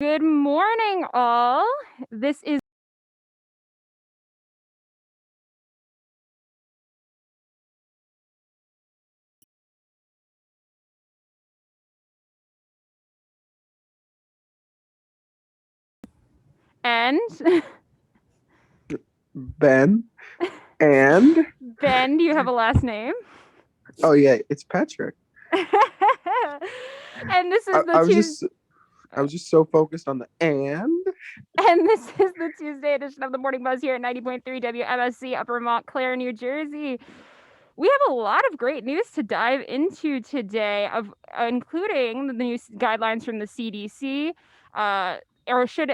Good morning, all. This is and Ben, and Ben, do you have a last name? oh yeah, it's Patrick. and this is I, the I was Tuesday. just I was just so focused on the and. And this is the Tuesday edition of the Morning Buzz here at 90.3 WMSC, Upper Montclair, New Jersey. We have a lot of great news to dive into today, including the new guidelines from the CDC, or should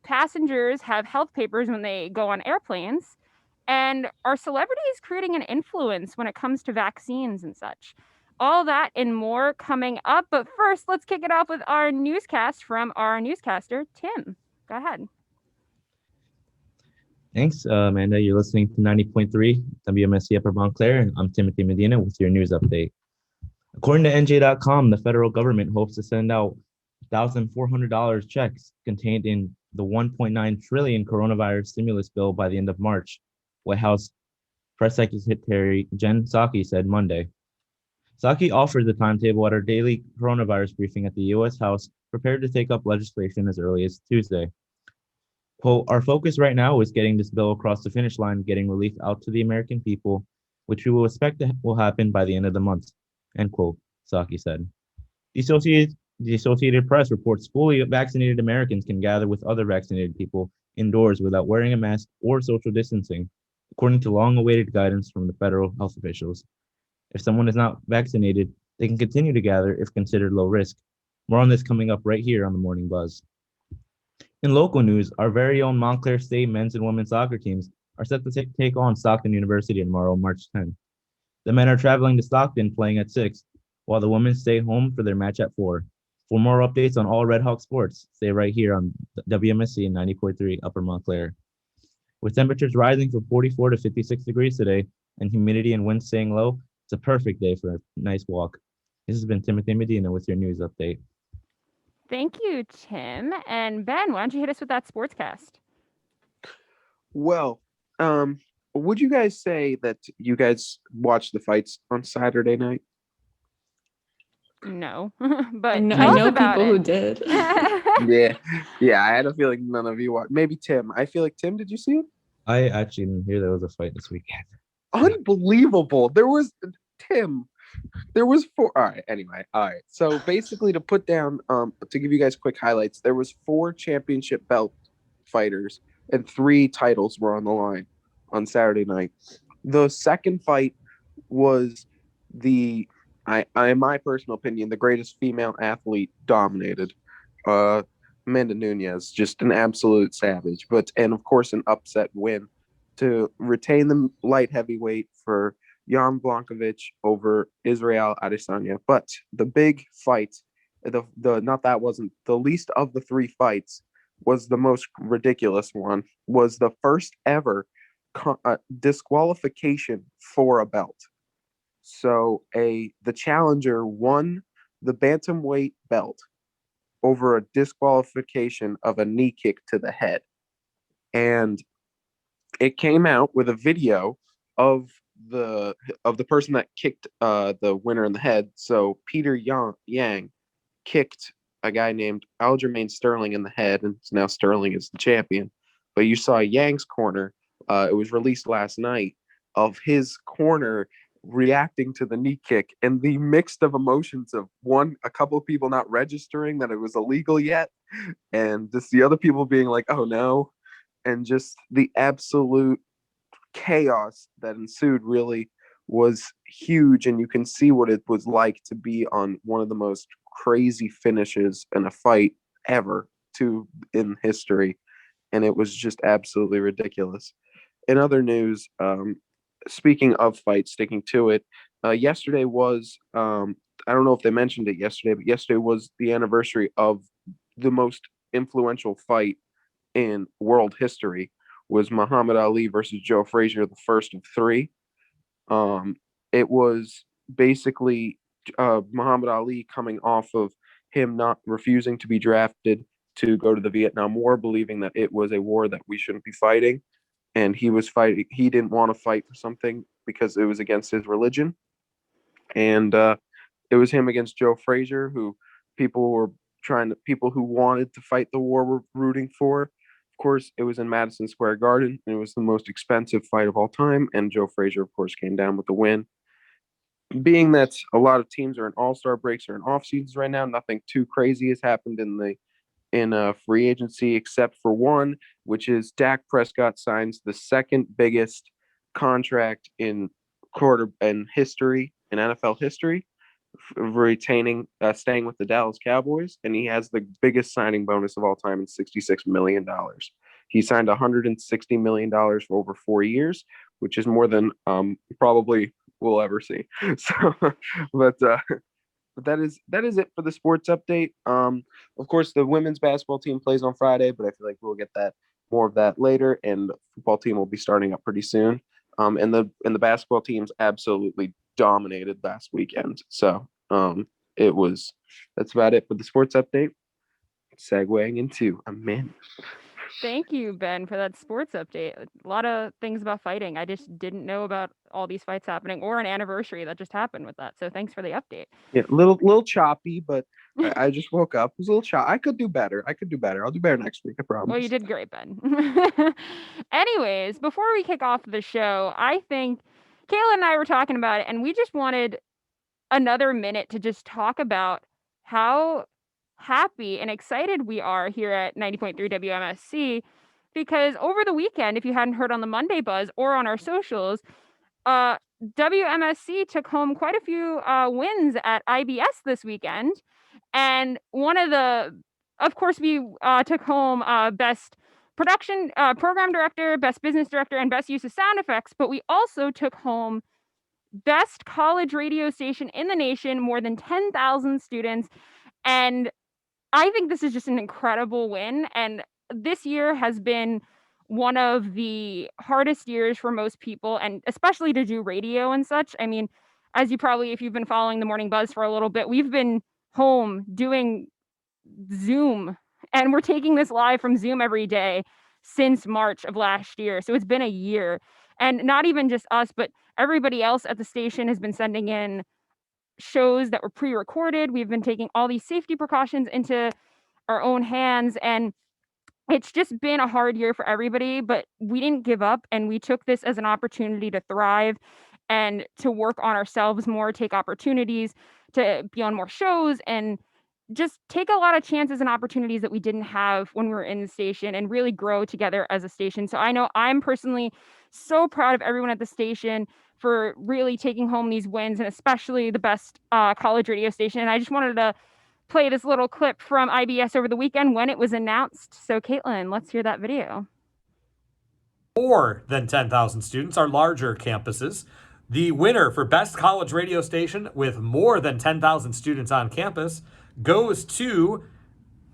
passengers have health papers when they go on airplanes, and are celebrities creating an influence when it comes to vaccines and such. All that and more coming up. But first, let's kick it off with our newscast from our newscaster, Tim. Go ahead. Thanks, Amanda. You're listening to 90.3 WMSC Upper Montclair, and I'm Timothy Medina with your news update. According to NJ.com, the federal government hopes to send out $1,400 checks contained in the 1.9 trillion coronavirus stimulus bill by the end of March, White House Press Secretary Jen Psaki said Monday. Psaki offered the timetable at her daily coronavirus briefing at the U.S. House, prepared to take up legislation as early as Tuesday. Quote, our focus right now is getting this bill across the finish line, getting relief out to the American people, which we will expect will happen by the end of the month, end quote, Psaki said. The Associated Press reports fully vaccinated Americans can gather with other vaccinated people indoors without wearing a mask or social distancing, according to long-awaited guidance from the federal health officials. If someone is not vaccinated, they can continue to gather if considered low risk. More on this coming up right here on the Morning Buzz. In local news, our very own Montclair State men's and women's soccer teams are set to take on Stockton University tomorrow, March 10th. The men are traveling to Stockton playing at 6, while the women stay home for their match at 4. For more updates on all Red Hawk sports, stay right here on WMSC 90.3 Upper Montclair. With temperatures rising from 44 to 56 degrees today and humidity and wind staying low, it's a perfect day for a nice walk. This has been Timothy Medina with your news update. Thank you, Tim. And Ben, why don't you hit us with that sportscast? Well, um, would you guys say that you guys watched the fights on Saturday night? No, I but know, I tell us know about people who it. did. Yeah, yeah. I had a feeling none of you watched. Maybe Tim. I feel like Tim. Did you see it? I actually didn't hear there was a fight this weekend. Unbelievable. There was Tim. There was four. All right. Anyway. All right. So basically, to put down, to give you guys quick highlights, there was four championship belt fighters and three titles were on the line on Saturday night. The second fight was the, in my personal opinion, the greatest female athlete dominated. Uh, Amanda Nunez, just an absolute savage. And of course, an upset win to retain the light heavyweight for Jan Blankovic over Israel Adesanya. But the big fight, the not that wasn't the least of the three fights, was the most ridiculous one. Was the first ever disqualification for a belt. So the challenger won the bantamweight belt over a disqualification of a knee kick to the head. And it came out with a video of the person that kicked the winner in the head. So Peter Yang kicked a guy named Aljamain Sterling in the head, and now Sterling is the champion. But you saw Yang's corner. It was released last night of his corner reacting to the knee kick and the mixed of emotions of a couple of people not registering that it was illegal yet, and just the other people being like, "Oh no," and just the absolute chaos that ensued really was huge. And you can see what it was like to be on one of the most crazy finishes in a fight ever to in history. And it was just absolutely ridiculous. In other news, speaking of fights, sticking to it, yesterday was, I don't know if they mentioned it yesterday, but yesterday was the anniversary of the most influential fight in world history, was Muhammad Ali versus Joe Frazier, the first of three. Um, it was basically Muhammad Ali coming off of him not refusing to be drafted to go to the Vietnam War, believing that it was a war that we shouldn't be fighting. And he was fighting, he didn't want to fight for something because it was against his religion. And it was him against Joe Frazier, who people who wanted to fight the war were rooting for. Of course, it was in Madison Square Garden, and it was the most expensive fight of all time. And Joe Frazier, of course, came down with the win. Being that a lot of teams are in all-star breaks or in off seasons right now, nothing too crazy has happened in free agency except for one, which is Dak Prescott signs the second biggest contract in history, in NFL history, staying with the Dallas Cowboys, and he has the biggest signing bonus of all time in $66 million. He signed $160 million for over 4 years, which is more than probably we'll ever see. So, but that is it for the sports update. Of course, the women's basketball team plays on Friday, but I feel like we'll get more of that later, and the football team will be starting up pretty soon. And the basketball teams absolutely dominated last weekend. So that's about it for the sports update. Segueing into Amanda. Thank you, Ben, for that sports update. A lot of things about fighting. I just didn't know about all these fights happening or an anniversary that just happened with that. So thanks for the update. Yeah, little choppy, but I just woke up. It was a little choppy. I could do better. I'll do better next week, I promise. Well, you did great, Ben. Anyways, before we kick off the show, I think Kayla and I were talking about it, and we just wanted another minute to just talk about how happy and excited we are here at 90.3 WMSC, because over the weekend, if you hadn't heard on the Monday Buzz or on our socials, WMSC took home quite a few wins at IBS this weekend. And of course, we took home best production program director, best business director, and best use of sound effects. But we also took home best college radio station in the nation, more than 10,000 students. And I think this is just an incredible win. And this year has been one of the hardest years for most people, and especially to do radio and such. I mean, as if you've been following the Morning Buzz for a little bit, we've been home doing Zoom, and we're taking this live from Zoom every day since March of last year. So it's been a year. And not even just us, but everybody else at the station has been sending in shows that were pre-recorded. We've been taking all these safety precautions into our own hands, and it's just been a hard year for everybody, but we didn't give up, and we took this as an opportunity to thrive and to work on ourselves more, take opportunities to be on more shows, and just take a lot of chances and opportunities that we didn't have when we were in the station, and really grow together as a station. So I know I'm personally so proud of everyone at the station for really taking home these wins, and especially the best college radio station. And I just wanted to play this little clip from IBS over the weekend when it was announced. So Caitlin, let's hear that video. More than 10,000 students are larger campuses. The winner for best college radio station with more than 10,000 students on campus goes to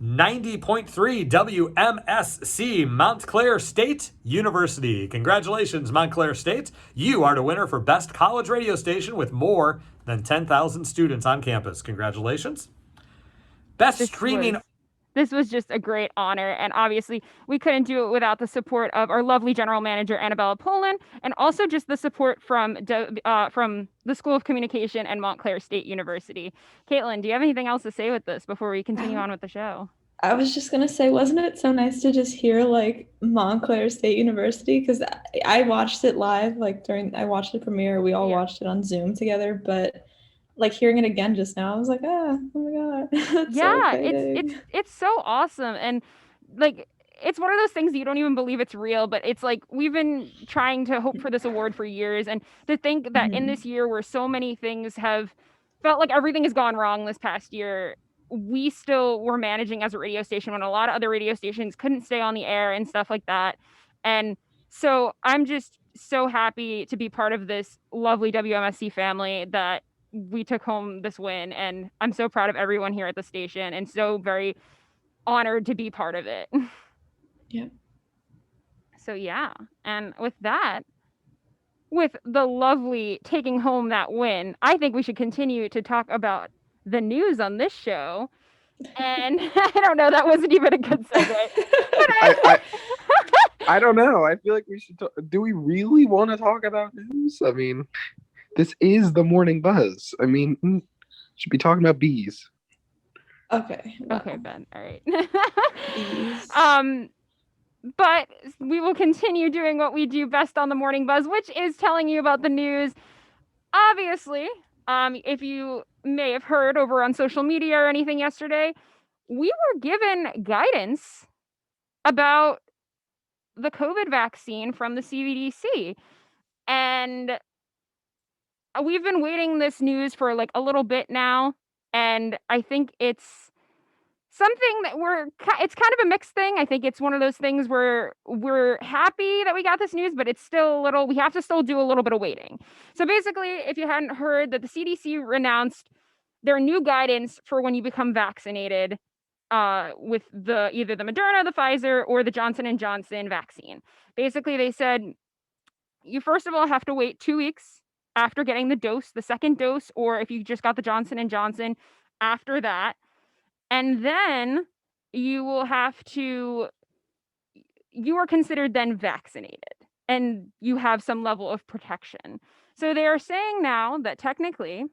90.3 WMSC, Montclair State University. Congratulations, Montclair State. You are the winner for best college radio station with more than 10,000 students on campus. Congratulations. Best streaming. This was just a great honor, and obviously we couldn't do it without the support of our lovely general manager, Annabella Poland, and also just the support from the School of Communication and Montclair State University. Caitlin, do you have anything else to say with this before we continue on with the show? I was just going to say, wasn't it so nice to just hear like Montclair State University? Because I watched it live, I watched the premiere. We all watched it on Zoom together, but like hearing it again just now, I was like, oh my God. Yeah, it's so awesome. And like, it's one of those things you don't even believe it's real, but it's like, we've been trying to hope for this award for years. And to think that in this year where so many things have felt like everything has gone wrong this past year, we still were managing as a radio station when a lot of other radio stations couldn't stay on the air and stuff like that. And so I'm just so happy to be part of this lovely WMSC family that we took home this win, and I'm so proud of everyone here at the station and so very honored to be part of it. Yeah. So yeah, and with that, with the lovely taking home that win, I think we should continue to talk about the news on this show. And I don't know, that wasn't even a good segue. But I don't know. I feel like we should. Do we really want to talk about news? I mean, this is the morning buzz. I mean, should be talking about bees. Okay. Okay, Ben. All right. Bees. But we will continue doing what we do best on the morning buzz, which is telling you about the news. Obviously, if you may have heard over on social media or anything yesterday, we were given guidance about the COVID vaccine from the CDC. And we've been waiting this news for like a little bit now. And I think it's something that it's kind of a mixed thing. I think it's one of those things where we're happy that we got this news, but it's still we have to still do a little bit of waiting. So basically, if you hadn't heard, that the CDC announced their new guidance for when you become vaccinated with either the Moderna, the Pfizer, or the Johnson & Johnson vaccine. Basically, they said you first of all have to wait 2 weeks after getting the second dose, or if you just got the Johnson & Johnson after that. And then you are considered then vaccinated and you have some level of protection. So they are saying now that technically,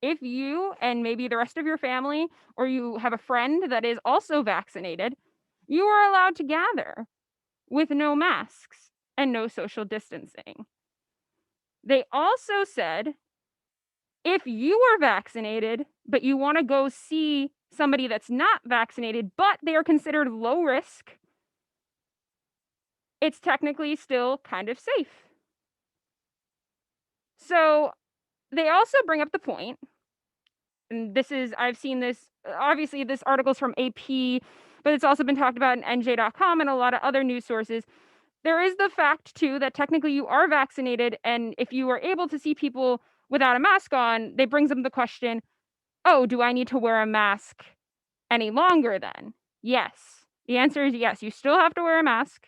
if you and maybe the rest of your family, or you have a friend that is also vaccinated, you are allowed to gather with no masks and no social distancing. They also said, if you are vaccinated, but you want to go see somebody that's not vaccinated, but they are considered low risk, it's technically still kind of safe. So they also bring up the point, and I've seen this, obviously this article's from AP, but it's also been talked about in NJ.com and a lot of other news sources. There is the fact too that technically you are vaccinated, and if you are able to see people without a mask on, they brings up the question, oh, do I need to wear a mask any longer then? Yes. The answer is yes. You still have to wear a mask.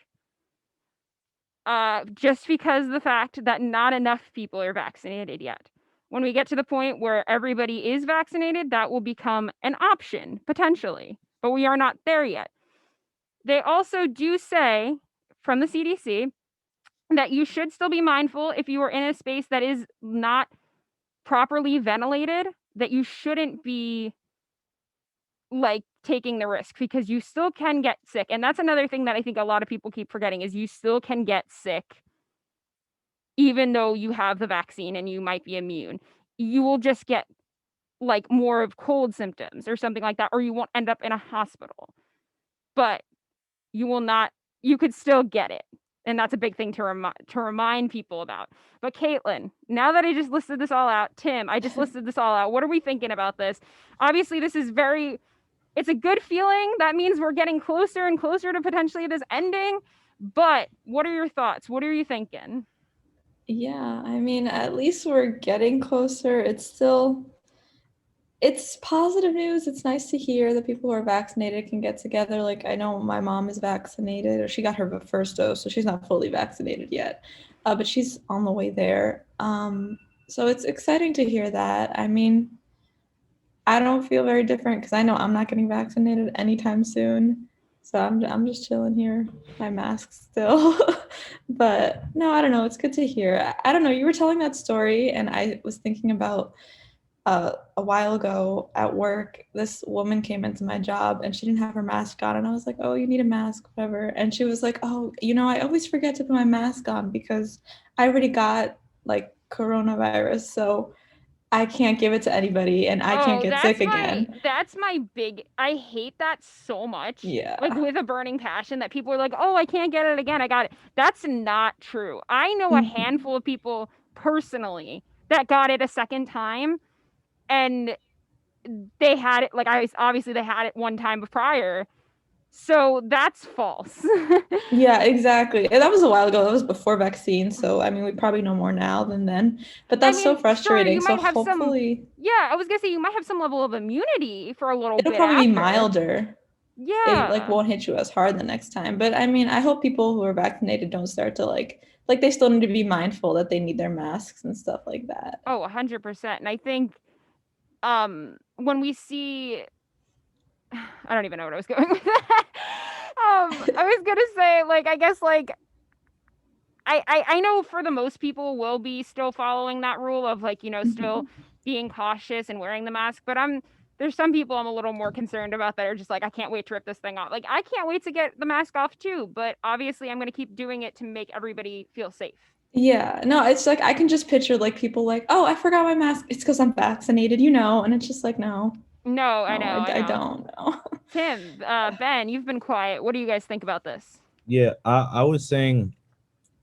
Just because of the fact that not enough people are vaccinated yet. When we get to the point where everybody is vaccinated, that will become an option, potentially. But we are not there yet. They also do say, from the CDC, that you should still be mindful if you are in a space that is not properly ventilated, that you shouldn't be like taking the risk, because you still can get sick. And that's another thing that I think a lot of people keep forgetting, is you still can get sick even though you have the vaccine and you might be immune. You will just get like more of cold symptoms or something like that, or you won't end up in a hospital, but you could still get it. And that's a big thing to remind people about. But Caitlin, now that I just listed this all out, Tim, I just listed this all out. What are we thinking about this? Obviously, this is it's a good feeling. That means we're getting closer and closer to potentially this ending. But what are your thoughts? What are you thinking? Yeah, I mean, at least we're getting closer. It's positive news. It's nice to hear that people who are vaccinated can get together. Like, I know my mom is vaccinated, or she got her first dose, so she's not fully vaccinated yet, but she's on the way there. So it's exciting to hear that. I mean, I don't feel very different because I know I'm not getting vaccinated anytime soon. So I'm just chilling here, my mask still. But no, I don't know. It's good to hear. I don't know. You were telling that story, and I was thinking about a while ago at work, this woman came into my job and she didn't have her mask on. And I was like, oh, you need a mask, whatever. And she was like, oh, I always forget to put my mask on because I already got like coronavirus. So I can't give it to anybody and I can't get sick again. That's my I hate that so much. Yeah. Like with a burning passion, that people are like, oh, I can't get it again. I got it. That's not true. I know a handful of people personally that got it a second time, and they had it, like, obviously they had it one time prior. So that's false. Yeah, exactly. And that was a while ago. That was before vaccine. So, I mean, we probably know more now than then. But that's so frustrating. Sure, you might have hopefully... Yeah, I was going to say, you might have some level of immunity for a little bit. It'll probably be milder. Yeah. It, like, won't hit you as hard the next time. But, I mean, I hope people who are vaccinated don't start to, like, they still need to be mindful that they need their masks and stuff like that. Oh, 100%. And I think when we see I don't even know what I was going with that. I was gonna say, like, I guess, like, I know for the most people will be still following that rule of, like, you know, still being cautious and wearing the mask, but there's some people I'm a little more concerned about that are just like, I can't wait to rip this thing off. Like, I can't wait to get the mask off too, but obviously I'm gonna keep doing it to make everybody feel safe. Yeah, no, it's like I can just picture like people like, oh, I forgot my mask. It's because I'm vaccinated, you know, and it's just like, no, No, I no, know, I I know. don't know. Tim, Ben, you've been quiet. What do you guys think about this? Yeah, I was saying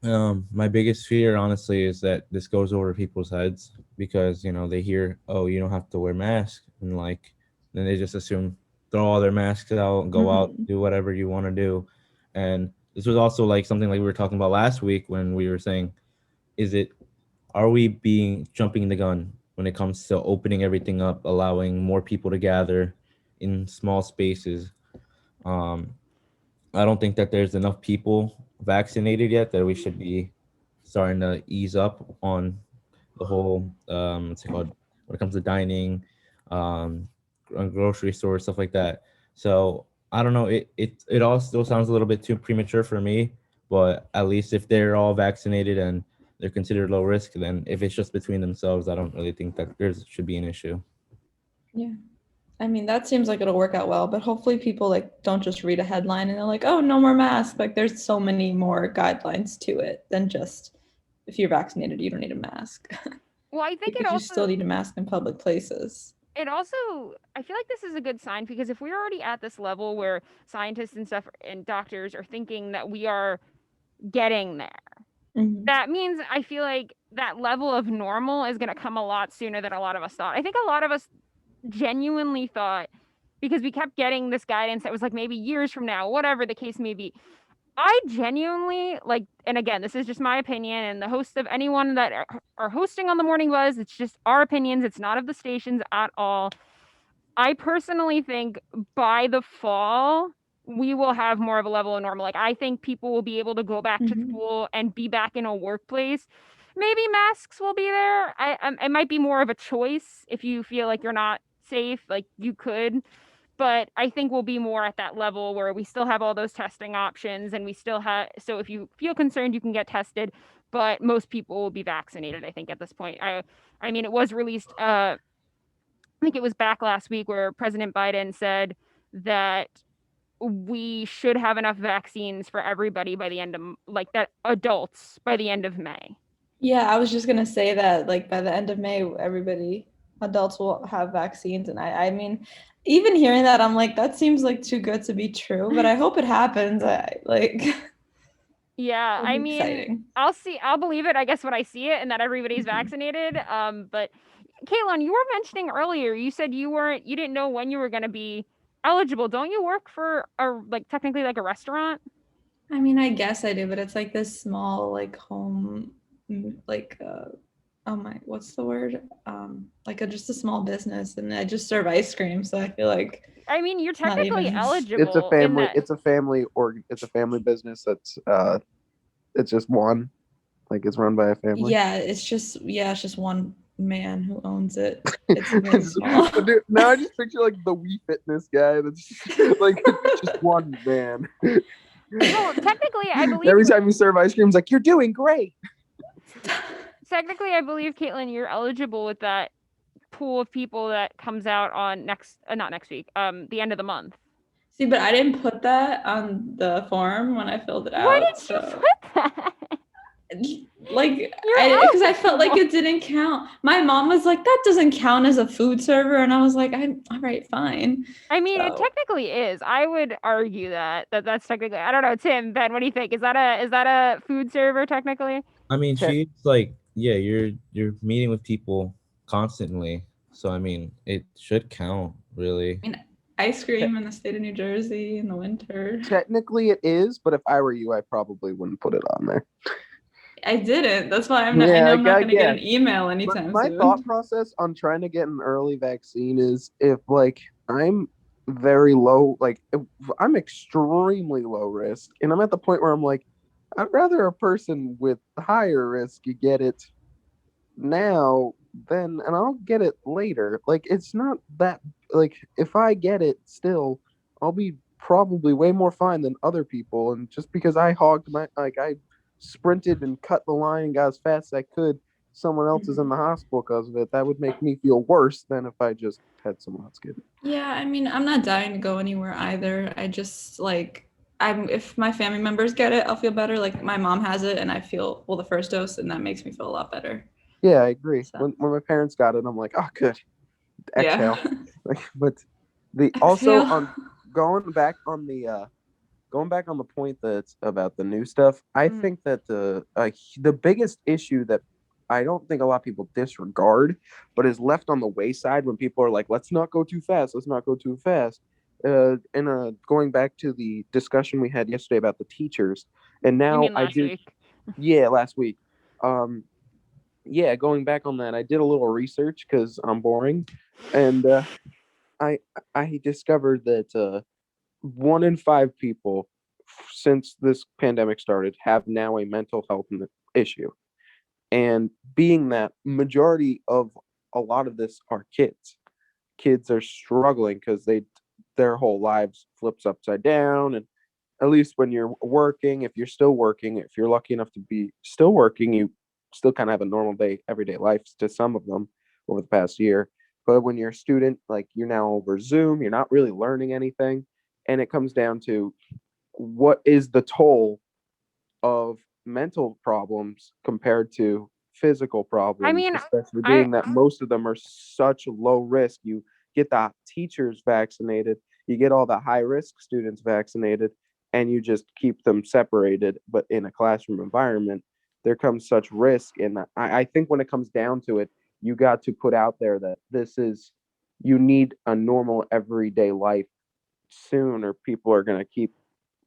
my biggest fear honestly is that this goes over people's heads because you know they hear, oh, you don't have to wear masks, and like then they just assume throw all their masks out, go out, do whatever you want to do. And this was also like something like we were talking about last week when we were saying, are we jumping the gun when it comes to opening everything up, allowing more people to gather in small spaces? I don't think that there's enough people vaccinated yet that we should be starting to ease up on the whole what's it called when it comes to dining, on grocery stores, stuff like that. So I don't know. It all still sounds a little bit too premature for me, but at least if they're all vaccinated and they're considered low risk, then if it's just between themselves, I don't really think that there should be an issue. Yeah. I mean, that seems like it'll work out well, but hopefully people like don't just read a headline and they're like, oh, no more mask. Like there's so many more guidelines to it than just if you're vaccinated, you don't need a mask. Well, I think Because you still need a mask in public places. I feel like this is a good sign because if we're already at this level where scientists and stuff and doctors are thinking that we are getting there, that means I feel like that level of normal is going to come a lot sooner than a lot of us thought. I think a lot of us genuinely thought, because we kept getting this guidance that was like maybe years from now, whatever the case may be. I genuinely like, and again, this is just my opinion and the hosts of anyone that are hosting on the Morning Buzz. It's just our opinions. It's not of the stations at all. I personally think by the fall, we will have more of a level of normal. Like, I think people will be able to go back to school and be back in a workplace. Maybe masks will be there. It might be more of a choice if you feel like you're not safe, like you could. But I think we'll be more at that level where we still have all those testing options and we still have, so if you feel concerned, you can get tested, but most people will be vaccinated, I think, at this point. I mean, it was released, I think it was back last week where President Biden said that we should have enough vaccines for everybody by the end of, like, that adults by the end of May. Yeah, I was just gonna say that, like, by the end of May, adults will have vaccines. And I mean, even hearing that, I'm like, that seems like too good to be true, but I hope it happens. Yeah, I mean, exciting. I'll believe it, I guess, when I see it and that everybody's vaccinated. But Caitlin, you were mentioning earlier, you said you didn't know when you were going to be eligible. Don't you work for technically like a restaurant? I mean, I guess I do, but it's like this small, like home, like, oh my, what's the word? Just a small business, and I just serve ice cream. So I feel like, I mean, you're technically eligible. It's a family. It's a family business. That's it's just one. Like it's run by a family. Yeah, it's just one man who owns it. It's really small. Dude, now I just picture like the Wii Fitness guy. That's like just one man. Well, technically, I believe every time you serve ice cream, it's like you're doing great. Technically, I believe, Caitlin, you're eligible with that pool of people that comes out on not next week, the end of the month. See, but I didn't put that on the form when I filled it out. Why did you put that? Because I felt like it didn't count. My mom was like, that doesn't count as a food server, and I was like, I'm all right, fine. I mean, it technically is. I would argue that's technically, I don't know, Tim, Ben, what do you think? Is that a food server technically? I mean, she's like, yeah, you're meeting with people constantly, so I mean, it should count, really. I mean, ice cream in the state of New Jersey in the winter. Technically, it is, but if I were you, I probably wouldn't put it on there. I didn't. That's why I'm not going to get an email anytime soon. My thought process on trying to get an early vaccine is if like I'm very low, like if I'm extremely low risk, and I'm at the point where I'm like, I'd rather a person with higher risk get it now then and I'll get it later. Like it's not that like if I get it still, I'll be probably way more fine than other people. And just because I hogged my I sprinted and cut the line and got as fast as I could, someone else is in the hospital because of it. That would make me feel worse than if I just had someone else get it. Yeah, I mean, I'm not dying to go anywhere either. I just like if my family members get it, I'll feel better. Like my mom has it and I feel the first dose and that makes me feel a lot better. Yeah, I agree. So. When my parents got it, I'm like, oh, good. Exhale. Yeah. Like, but the also Exhale. on going back on the point that's about the new stuff, I think that the biggest issue that I don't think a lot of people disregard, but is left on the wayside when people are like, let's not go too fast, let's not go too fast. Going back to the discussion we had yesterday about the teachers, and You now mean I last do, week? yeah, last week. Yeah, going back on that, I did a little research because I'm boring, and I I discovered that 1 in 5 people since this pandemic started have now a mental health issue, and being that majority of a lot of this are kids. Kids are struggling because their whole lives flips upside down, and at least when you're working, if you're still working, if you're lucky enough to be still working, you still kind of have a normal day, everyday life to some of them over the past year. But when you're a student, like you're now over Zoom, you're not really learning anything. And it comes down to what is the toll of mental problems compared to physical I problems, mean, especially I being that most of them are such low risk. You get the teachers vaccinated, you get all the high risk students vaccinated, and you just keep them separated. But in a classroom environment, there comes such risk. And I think when it comes down to it, you got to put out there that you need a normal everyday life soon, or people are going to keep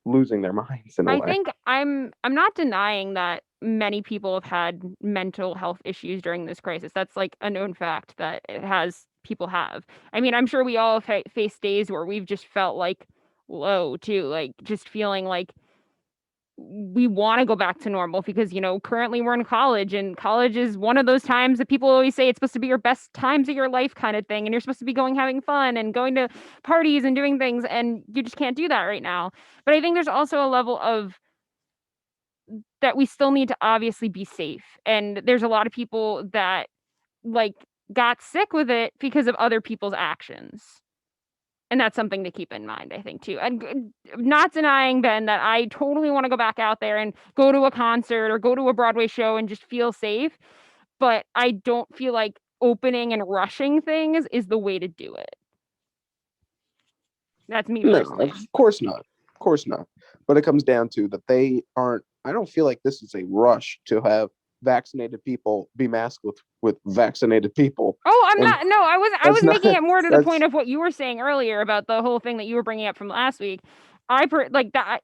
losing their minds in a I way. think I'm not denying that many people have had mental health issues during this crisis. That's like a known fact that it has people have. I mean, I'm sure we all have faced days where we've just felt like low too, like just feeling like we want to go back to normal because, currently we're in college and college is one of those times that people always say it's supposed to be your best times of your life kind of thing. And you're supposed to be having fun and going to parties and doing things. And you just can't do that right now. But I think there's also a level of that we still need to obviously be safe. And there's a lot of people that like got sick with it because of other people's actions. And that's something to keep in mind, I think, too. And not denying, Ben, that I totally want to go back out there and go to a concert or go to a Broadway show and just feel safe. But I don't feel like opening and rushing things is the way to do it. That's me No, personally. of course not. Of course not. But it comes down to that they aren't. I don't feel like this is a rush to have vaccinated people be masked with vaccinated people. Oh, I'm And not. No, I was that's making not. it more to the point That's of what you were saying earlier about the whole thing that you were bringing up from last week. Like that.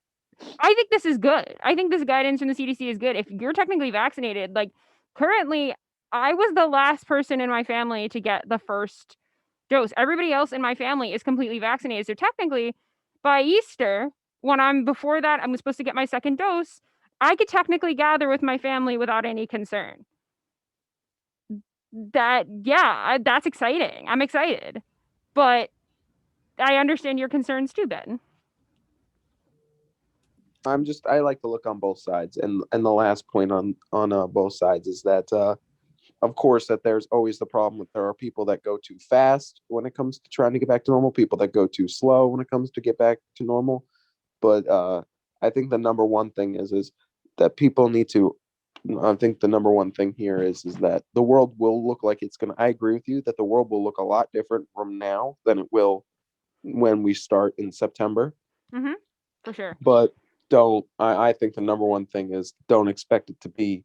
I think this is good. I think this guidance from the CDC is good. If you're technically vaccinated, like currently, I was the last person in my family to get the first dose. Everybody else in my family is completely vaccinated. So technically, by Easter, when I'm before that, I'm supposed to get my second dose. I could technically gather with my family without any concern. That's exciting. I'm excited. But I understand your concerns too, Ben. I like to look on both sides, and the last point on both sides is that of course that there's always the problem that there are people that go too fast when it comes to trying to get back to normal, people that go too slow when it comes to get back to normal. But I think the number one thing is that people need to. I think the number one thing here is that the world will look like it's gonna. I agree with you that the world will look a lot different from now than it will when we start in September. Mm-hmm. For sure. But I think the number one thing is don't expect it to be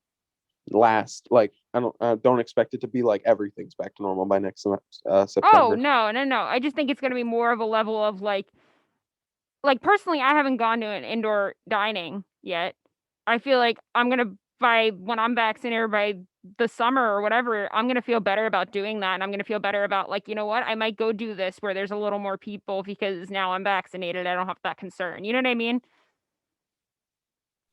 last. Like I don't expect it to be like everything's back to normal by next Oh, September. no. I just think it's going to be more of a level of like personally, I haven't gone to an indoor dining yet. I feel like I'm going to, when I'm vaccinated or by the summer or whatever, I'm going to feel better about doing that. And I'm going to feel better about like, you know what? I might go do this where there's a little more people because now I'm vaccinated. I don't have that concern. You know what I mean?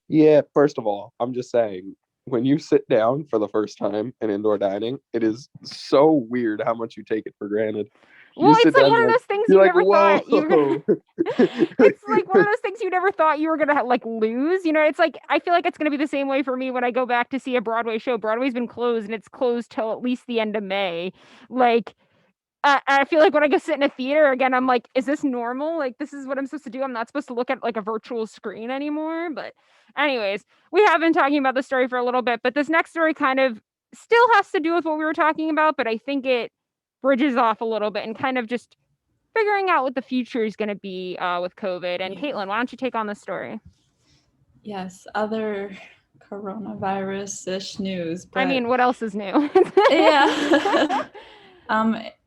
Yeah, first of all, I'm just saying when you sit down for the first time in indoor dining, it is so weird how much you take it for granted. Well, You it's sit like down, one of you're those things you're you like, never thought you were gonna. whoa. It's like one of those things you never thought you were gonna like lose. You know, it's like I feel like it's gonna be the same way for me when I go back to see a Broadway show. Broadway's been closed and it's closed till at least the end of May. Like I feel like when I go sit in a theater again, I'm like, is this normal? Like, this is what I'm supposed to do. I'm not supposed to look at like a virtual screen anymore. But, anyways, we have been talking about the story for a little bit, but this next story kind of still has to do with what we were talking about, but I think it bridges off a little bit and kind of just figuring out what the future is going to be with COVID. And Yeah. Caitlin, why don't you take on this story? Yes, other coronavirus-ish news. But I mean, what else is new? yeah.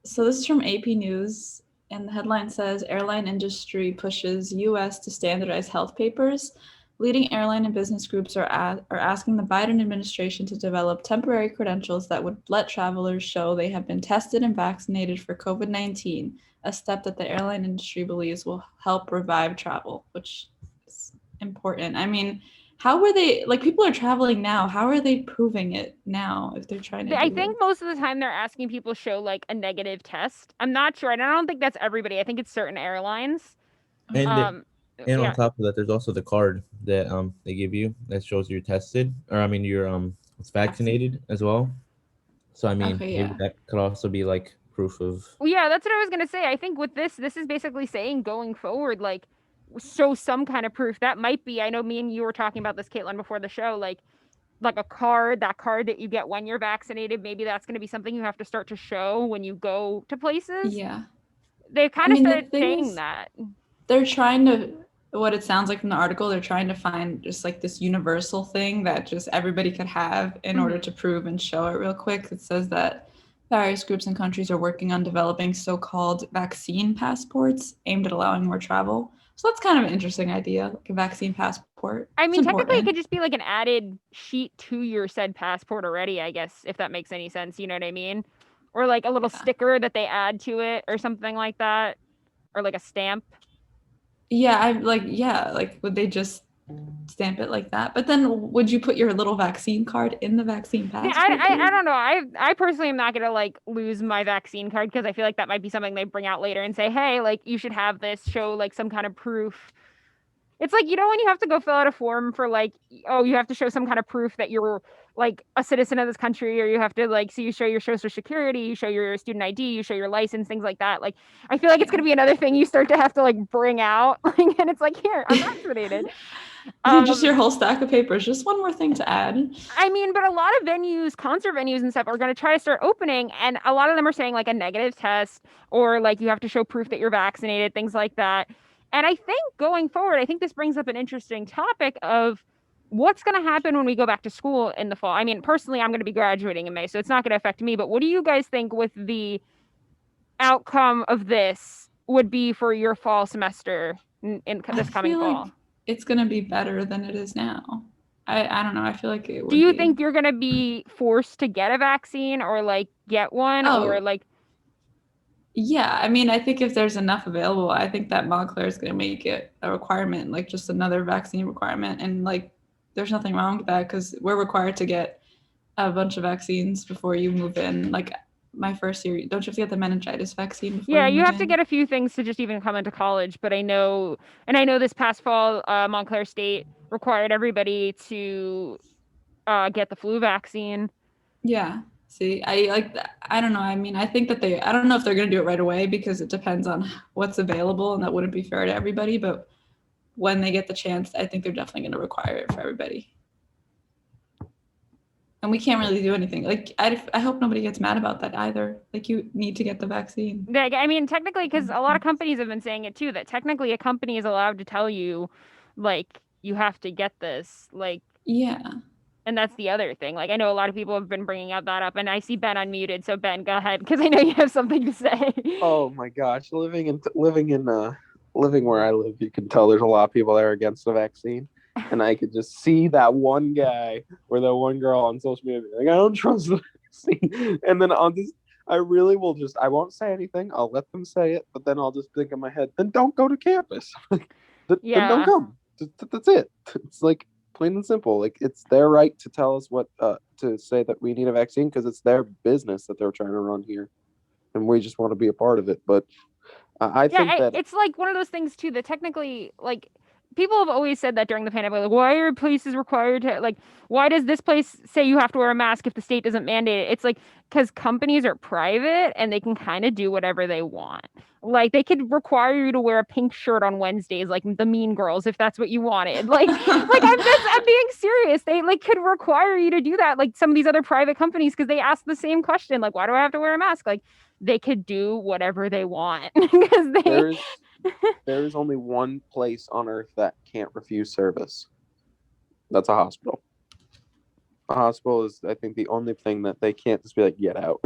So this is from AP News, and the headline says airline industry pushes US to standardize health papers. Leading airline and business groups are asking the Biden administration to develop temporary credentials that would let travelers show they have been tested and vaccinated for COVID-19, a step that the airline industry believes will help revive travel, which is important. I mean, how were they, like, people are traveling now, how are they proving it now if they're trying to I do think it? most of the time they're asking people show like a negative test. I'm not sure. And I don't think that's everybody. I think it's certain airlines. And Um, and on yeah. top of that, there's also the card that they give you that shows you're tested, or I mean you're it's vaccinated as well. So I mean Okay, maybe yeah. that could also be like proof of. Well, yeah, that's what I was gonna say. I think with this is basically saying going forward, like show some kind of proof. That might be. I know me and you were talking about this, Caitlin, before the show. Like a card, that card that you get when you're vaccinated. Maybe that's gonna be something you have to start to show when you go to places. Yeah. They've I kind of mean, the started thing saying is, that. they're trying to, what it sounds like from the article, they're trying to find just like this universal thing that just everybody could have in order to prove and show it real quick. It says that various groups and countries are working on developing so-called vaccine passports aimed at allowing more travel. So that's kind of an interesting idea, like a vaccine passport. I It's mean, technically, it important. could just be like an added sheet to your said passport already, I guess, if that makes any sense. You know what I mean? Or like a little Yeah. sticker that they add to it or something like that. Or like a stamp. Yeah, like would they just stamp it like that? But then would you put your little vaccine card in the vaccine Yeah, passport? I don't know. I personally am not gonna like lose my vaccine card because I feel like that might be something they bring out later and say, hey, like you should have this, show like some kind of proof. It's like, you know, when you have to go fill out a form for like, oh, you have to show some kind of proof that you're like a citizen of this country, or you have to like, so you show your social security, you show your student ID, you show your license, things like that. Like, I feel like it's going to be another thing you start to have to like bring out. And it's like, here, I'm vaccinated. Just your whole stack of papers. Just one more thing to add. I mean, but a lot of venues, concert venues and stuff are going to try to start opening. And a lot of them are saying like a negative test or like you have to show proof that you're vaccinated, things like that. And I think going forward, I think this brings up an interesting topic of what's going to happen when we go back to school in the fall. I mean, personally, I'm going to be graduating in May, so it's not going to affect me. But what do you guys think with the outcome of this would be for your fall semester in this coming fall? Like it's going to be better than it is now. I don't know. I feel like it would. Do you think you're going to be forced to get a vaccine or like get one or like? Yeah, I mean, I think if there's enough available, I think that Montclair is going to make it a requirement, like just another vaccine requirement. And like, there's nothing wrong with that because we're required to get a bunch of vaccines before you move in. Like my first year, don't you have to get the meningitis vaccine before Yeah, you have to get a few things to just even come into college. But I know this past fall, Montclair State required everybody to get the flu vaccine. Yeah. See, I don't know. I mean, I think that I don't know if they're going to do it right away because it depends on what's available and that wouldn't be fair to everybody. But when they get the chance, I think they're definitely going to require it for everybody. And we can't really do anything. Like, I hope nobody gets mad about that either. Like, you need to get the vaccine. Like, I mean, technically, because a lot of companies have been saying it too, that technically a company is allowed to tell you, like, you have to get this. Like, yeah. And that's the other thing. Like, I know a lot of people have been bringing up that up, and I see Ben unmuted. So Ben, go ahead, because I know you have something to say. Oh my gosh, living where I live, you can tell there's a lot of people that are against the vaccine, and I could just see that one guy or that one girl on social media like, I don't trust the vaccine, and then I really will I won't say anything. I'll let them say it, but then I'll just think in my head, then don't go to campus. Then don't come. That's it. It's like, Plain and simple. Like, it's their right to tell us what to say that we need a vaccine, because it's their business that they're trying to run here, and we just want to be a part of it. But I think that it's like one of those things too that technically, like, people have always said that during the pandemic, like, why are places required to, like, why does this place say you have to wear a mask if the state doesn't mandate it? It's like, because companies are private and they can kind of do whatever they want. Like, they could require you to wear a pink shirt on Wednesdays, like the Mean Girls, if that's what you wanted. Like I'm being serious. They like could require you to do that, like some of these other private companies, because they ask the same question, like, why do I have to wear a mask? Like, they could do whatever they want because they. there is only one place on earth that can't refuse service. That's a hospital. A hospital is, I think, the only thing that they can't just be like, get out.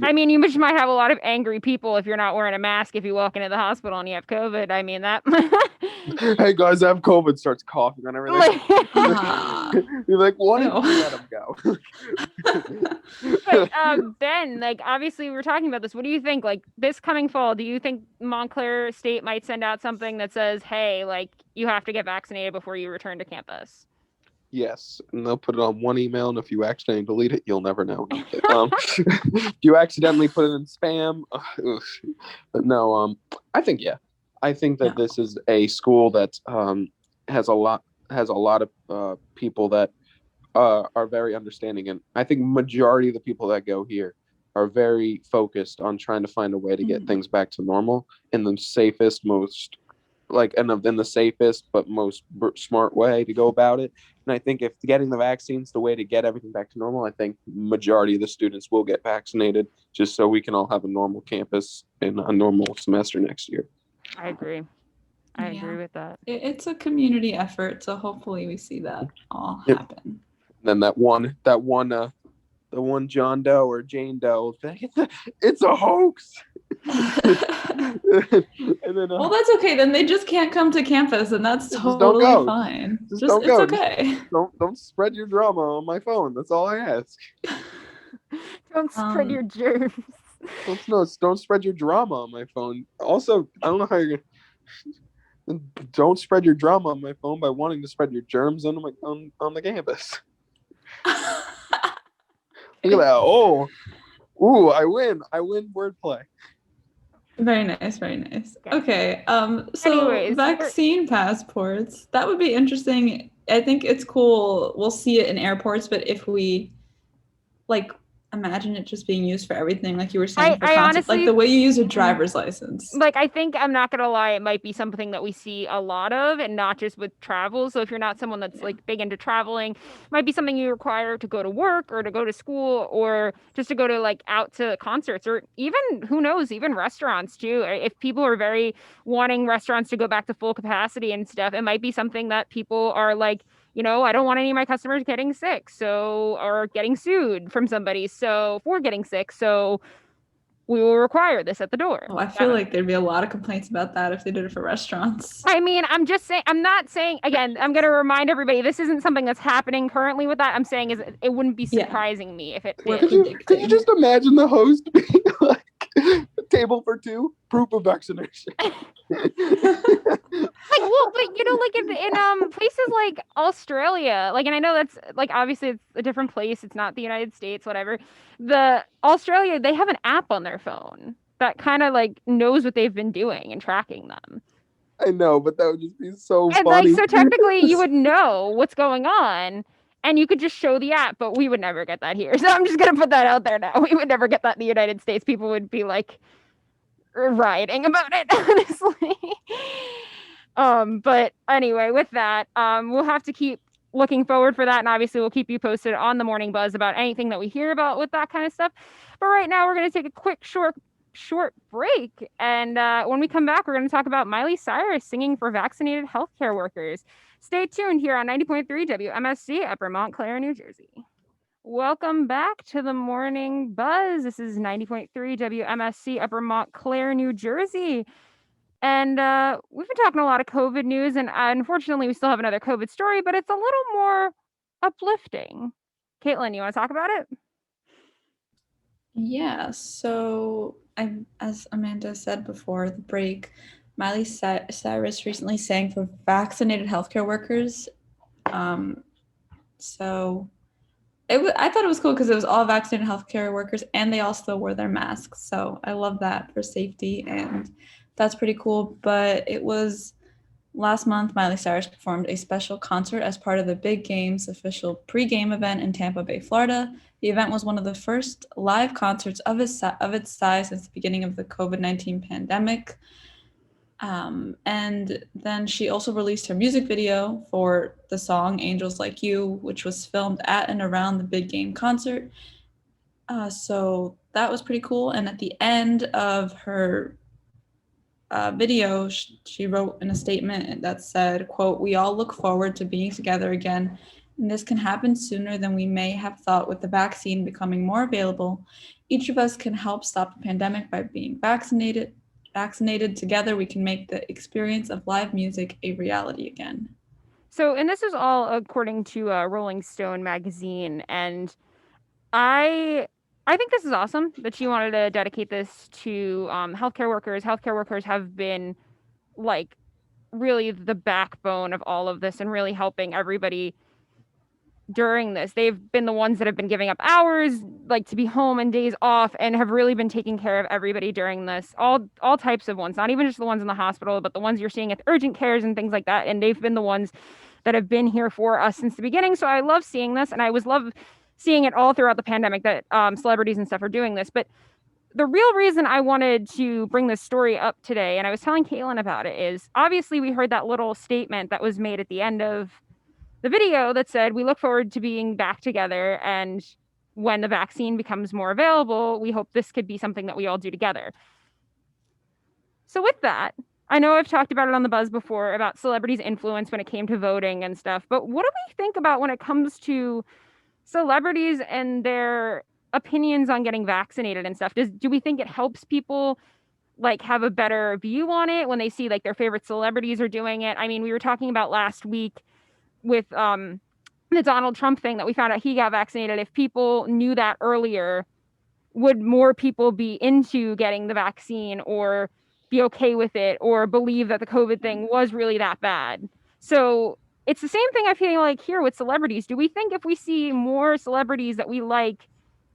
I mean, you just might have a lot of angry people if you're not wearing a mask if you walk into the hospital and you have COVID. I mean, that. Hey guys, I have COVID. Starts coughing on everything. You're like, why don't you let him go? But Ben, like, obviously we were talking about this. What do you think? Like, this coming fall, do you think Montclair State might send out something that says, "Hey, like, you have to get vaccinated before you return to campus"? Yes, and they'll put it on one email, and if you accidentally delete it, you'll never know. If you accidentally put it in spam, but no, I think I think that this is a school that has a lot of people that are very understanding, and I think majority of the people that go here are very focused on trying to find a way to get things back to normal in the safest, most in the safest but most smart way to go about it. And I think if getting the vaccines the way to get everything back to normal, I think majority of the students will get vaccinated, just so we can all have a normal campus and a normal semester next year. I agree. I agree with that. It's a community effort, so hopefully we see that all happen. Then the one John Doe or Jane Doe thing, it's a hoax. And then, well, that's okay. Then they just can't come to campus, and that's totally fine. Just don't it's go. okay. Don't spread your drama on my phone. That's all I ask. Don't spread your germs. Don't spread your drama on my phone. Also, I don't know how you're gonna. Don't spread your drama on my phone by wanting to spread your germs on the campus. Look at that! Ooh! I win wordplay. Very nice. Okay. So anyways, vaccine passports, that would be interesting. I think it's cool. We'll see it in airports, but if we imagine it just being used for everything, like you were saying, I honestly, like the way you use a driver's license. Like, I think, I'm not gonna lie, it might be something that we see a lot of, and not just with travel. So if you're not someone that's like big into traveling, it might be something you require to go to work or to go to school or just to go to like out to concerts, or even, who knows, even restaurants too. If people are very wanting restaurants to go back to full capacity and stuff, it might be something that people are like, I don't want any of my customers getting sick, or getting sued from somebody, for getting sick. So we will require this at the door. Oh, I feel like there'd be a lot of complaints about that if they did it for restaurants. I mean, I'm not saying, again, I'm going to remind everybody, this isn't something that's happening currently with that. I'm saying it wouldn't be surprising me if it did. Could you just imagine the host being like, table for two, proof of vaccination? But in places like Australia, and I know that's obviously it's a different place, it's not the United States, whatever. Australia, they have an app on their phone that kind of knows what they've been doing and tracking them. I know, but that would just be so funny. So technically you would know what's going on and you could just show the app, but we would never get that here. So I'm just gonna put that out there now. We would never get that in the United States. People would be rioting about it, honestly. But anyway, with that, we'll have to keep looking forward for that, and obviously we'll keep you posted on the Morning Buzz about anything that we hear about with that kind of stuff. But right now we're going to take a quick short break, and when we come back, we're going to talk about Miley Cyrus singing for vaccinated healthcare workers. Stay tuned here on 90.3 WMSC, Upper Montclair, New Jersey. Welcome back to the Morning Buzz. This is 90.3 WMSC, Upper Montclair, New Jersey. And we've been talking a lot of COVID news, and unfortunately, we still have another COVID story, but it's a little more uplifting. Caitlin, you want to talk about it? Yeah, so as Amanda said before the break, Miley Cyrus recently sang for vaccinated healthcare workers. So I thought it was cool because it was all vaccinated healthcare workers and they also wore their masks. So I love that for safety, and that's pretty cool. But it was last month, Miley Cyrus performed a special concert as part of the Big Games official pre-game event in Tampa Bay, Florida. The event was one of the first live concerts of its size since the beginning of the COVID-19 pandemic. And then she also released her music video for the song Angels Like You, which was filmed at and around the Big Game concert. So that was pretty cool. And at the end of her video, she wrote in a statement that said, quote, "We all look forward to being together again. And this can happen sooner than we may have thought with the vaccine becoming more available. Each of us can help stop the pandemic by being vaccinated. Together, we can make the experience of live music a reality again." So, and this is all according to Rolling Stone magazine, and I think this is awesome that she wanted to dedicate this to healthcare workers. Healthcare workers have been like really the backbone of all of this and really helping everybody during this. They've been the ones that have been giving up hours like to be home and days off, and have really been taking care of everybody during this. All types of ones, not even just the ones in the hospital, but the ones you're seeing at the urgent cares and things like that. And they've been the ones that have been here for us since the beginning. So I love seeing this, and I love seeing it all throughout the pandemic that celebrities and stuff are doing this. But the real reason I wanted to bring this story up today, and I was telling Caitlin about it, is obviously we heard that little statement that was made at the end of the video that said, "We look forward to being back together, and when the vaccine becomes more available, we hope this could be something that we all do together." So with that, I know I've talked about it on the Buzz before about celebrities' influence when it came to voting and stuff, but what do we think about when it comes to celebrities and their opinions on getting vaccinated and stuff? Do we think it helps people like have a better view on it when they see like their favorite celebrities are doing it? I mean, we were talking about last week with the Donald Trump thing that we found out he got vaccinated. If people knew that earlier, would more people be into getting the vaccine or be okay with it or believe that the COVID thing was really that bad? So it's the same thing I feel like here with celebrities. Do we think if we see more celebrities that we like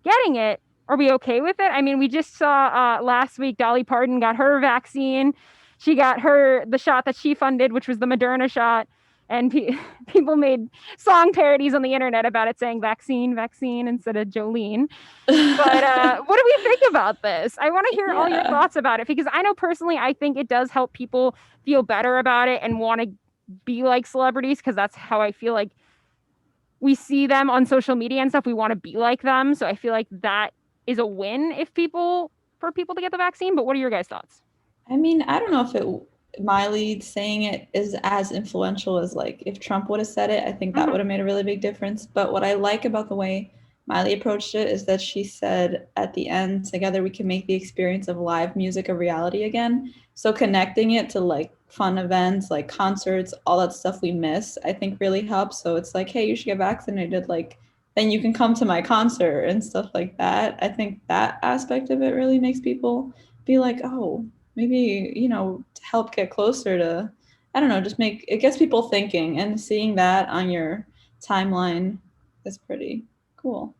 getting it, are we okay with it? I mean, we just saw last week Dolly Parton got her vaccine. She got the shot that she funded, which was the Moderna shot. And people made song parodies on the internet about it saying vaccine, vaccine instead of Jolene. But what do we think about this? I want to hear all your thoughts about it, because I know personally, I think it does help people feel better about it and want to be like celebrities, because that's how I feel like we see them on social media and stuff. We want to be like them. So I feel like that is a win for people to get the vaccine. But what are your guys' thoughts? I mean, I don't know if Miley saying it is as influential as like if Trump would have said it. I think that would have made a really big difference. But what I like about the way Miley approached it is that she said at the end, "Together we can make the experience of live music a reality again." So connecting it to like fun events, like concerts, all that stuff we miss, I think really helps. So it's like, hey, you should get vaccinated. Like, then you can come to my concert and stuff like that. I think that aspect of it really makes people be like, oh, maybe, to help get closer to, I don't know, just it gets people thinking, and seeing that on your timeline is pretty cool.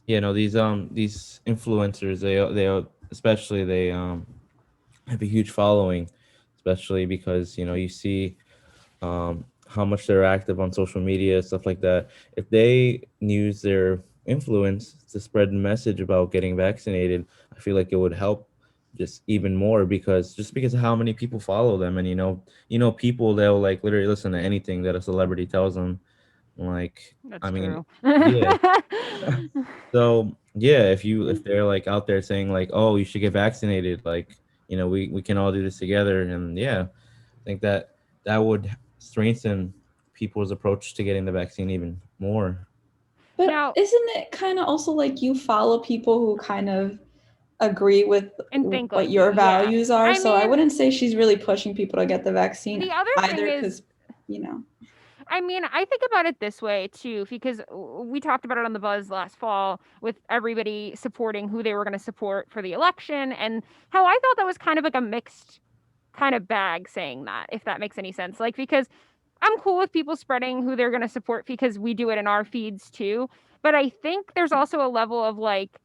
Yeah, no, these influencers, they especially they have a huge following, especially because you see how much they're active on social media, stuff like that. If they use their influence to spread the message about getting vaccinated, I feel like it would help just even more, because of how many people follow them. And people, they'll like literally listen to anything that a celebrity tells them. Like, That's I mean, true. yeah. So yeah, if they're like out there saying like, oh, you should get vaccinated, like, we can all do this together. And yeah, I think that would strengthen people's approach to getting the vaccine even more. But Now, isn't it kind of also like you follow people who kind of agree with and think what like your you, yeah. values are? So I mean, wouldn't say she's really pushing people to get the vaccine the other either, thing is, because, I mean, I think about it this way too, because we talked about it on the Buzz last fall with everybody supporting who they were going to support for the election, and how I thought that was kind of like a mixed kind of bag saying that, if that makes any sense. Like, because I'm cool with people spreading who they're going to support because we do it in our feeds too. But I think there's also a level of like,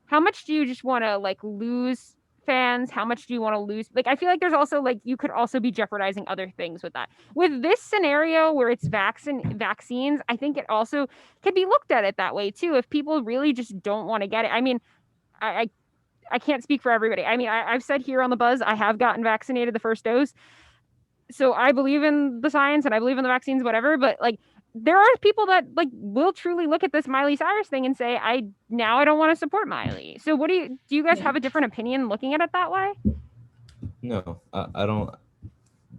how much do you just want to like lose fans? How much do you want to lose? Like, I feel like there's also like, you could also be jeopardizing other things with that. With this scenario where it's vaccines, I think it also can be looked at it that way too. If people really just don't want to get it. I mean, I can't speak for everybody. I mean, I've said here on the buzz, I have gotten vaccinated the first dose. So I believe in the science and I believe in the vaccines, whatever. But like, there are people that like will truly look at this Miley Cyrus thing and say, I don't want to support Miley. So what do you guys have a different opinion looking at it that way? No, I don't.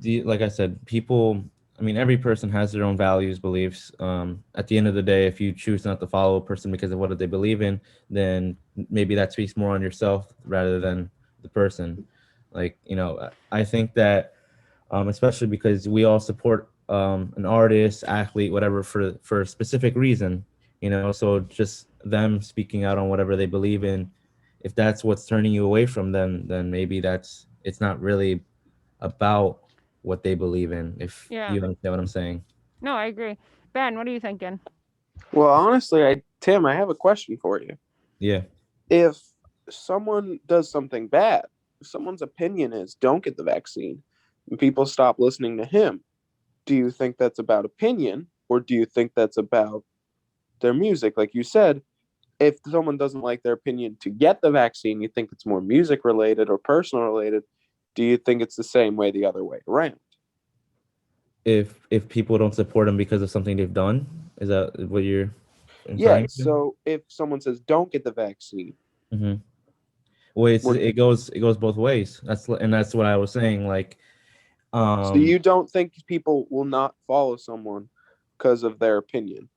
Like I said, people, I mean, every person has their own values, beliefs. At the end of the day, if you choose not to follow a person because of what they believe in, then maybe that speaks more on yourself rather than the person. Like, you know, I think that, especially because we all support an artist, athlete, whatever, for a specific reason, you know, so just them speaking out on whatever they believe in, if that's what's turning you away from them, then maybe it's not really about what they believe in, if you understand what I'm saying. No, I agree. Ben, what are you thinking? Well, honestly, Tim, I have a question for you. Yeah. If someone does something bad, if someone's opinion is don't get the vaccine, and people stop listening to him, do you think that's about opinion, or do you think that's about their music? Like you said, if someone doesn't like their opinion to get the vaccine, you think it's more music related or personal related. Do you think it's the same way the other way around? If people don't support them because of something they've done, is that what you're implying? Yeah. So if someone says don't get the vaccine, well, it goes both ways. That's what I was saying. Like, so you don't think people will not follow someone because of their opinion?